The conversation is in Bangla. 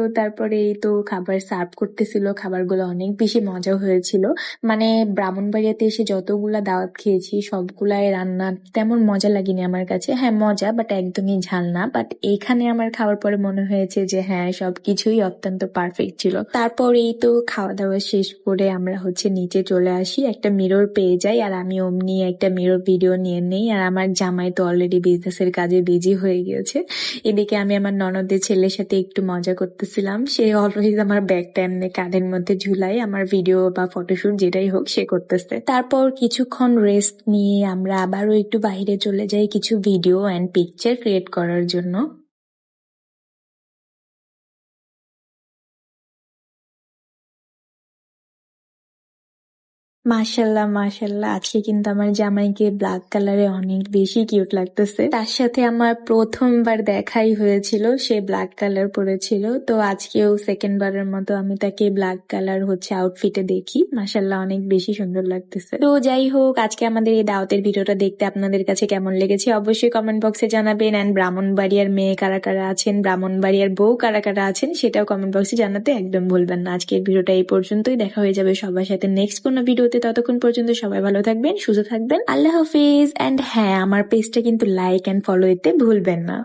তো তারপরে এই তো খাবার সার্ভ করতেছিল, খাবারগুলো অনেক বেশি মজা হয়েছিল। মানে ব্রাহ্মণবাড়িয়াতে এসে যতগুলা দাওয়াত খেয়েছি সবগুলাই রান্না তেমন মজা লাগেনি আমার কাছে। হ্যাঁ মজা, বাট একদমই ঝাল না। বাট এখানে আমার খাওয়ার পরে মনে হয়েছে যে হ্যাঁ সবকিছুই অত্যন্ত পারফেক্ট ছিল। তারপর এই তো খাওয়া দাওয়া শেষ করে আমরা নিচে চলে আসি, একটা মিরর পেয়ে যাই আর আমি অমনি একটা মিরর ভিডিও নিয়ে নেই। আর আমার জামাই তো অলরেডি বিজনেসের কাজে বিজি হয়ে গিয়েছে। এদিকে আমি আমার ননদের ছেলের সাথে একটু মজা করতেছিলাম। সে অলওয়েজ আমার ব্যাগটা এমনি কাঁধের মধ্যে ঝুলাই, আমার ভিডিও বা ফটোশুট যেটাই হোক সে করতেছে। তারপর কিছুক্ষণ রেস্ট নিয়ে আমরা আবারও একটু বাইরে চলে যাই কিছু ভিডিও অ্যান্ড পিকচার ক্রিয়েট করার জন্য। মাশাল্লাহ মাশাল্লাহ, আজকে কিন্তু আমার জামাইকে ব্ল্যাক কালারে অনেক বেশি কিউট লাগতেছে। তার সাথে আমার প্রথমবার দেখাই হয়েছিল, সে ব্ল্যাক কালার পরেছিল। তো আজকেও সেকেন্ড বারের মতো আমি তাকে ব্ল্যাক কালার আউটফিটে দেখি। মাশাল্লাহ অনেক বেশি সুন্দর লাগতেছে। তো যাই হোক, আজকে আমাদের এই দাওয়াতের ভিডিওটা দেখতে আপনাদের কাছে কেমন লেগেছে অবশ্যই কমেন্ট বক্সে জানাবেন। অ্যান্ড ব্রাহ্মণবাড়িয়ার মেয়ে কারা কারা আছেন, ব্রাহ্মণবাড়িয়ার বউ কারা কারা আছেন সেটাও কমেন্ট বক্সে জানাতে একদম ভুলবেন না। আজকের ভিডিওটা এই পর্যন্তই, দেখা হয়ে যাবে সবার সাথে নেক্সট কোনো ভিডিওতে। ততক্ষণ পর্যন্ত সবাই ভালো থাকবেন, সুস্থ থাকবেন। আল্লাহ হাফিজ। অ্যান্ড হ্যাঁ, আমার পেজটা কিন্তু লাইক অ্যান্ড ফলো দিতে ভুলবেন না।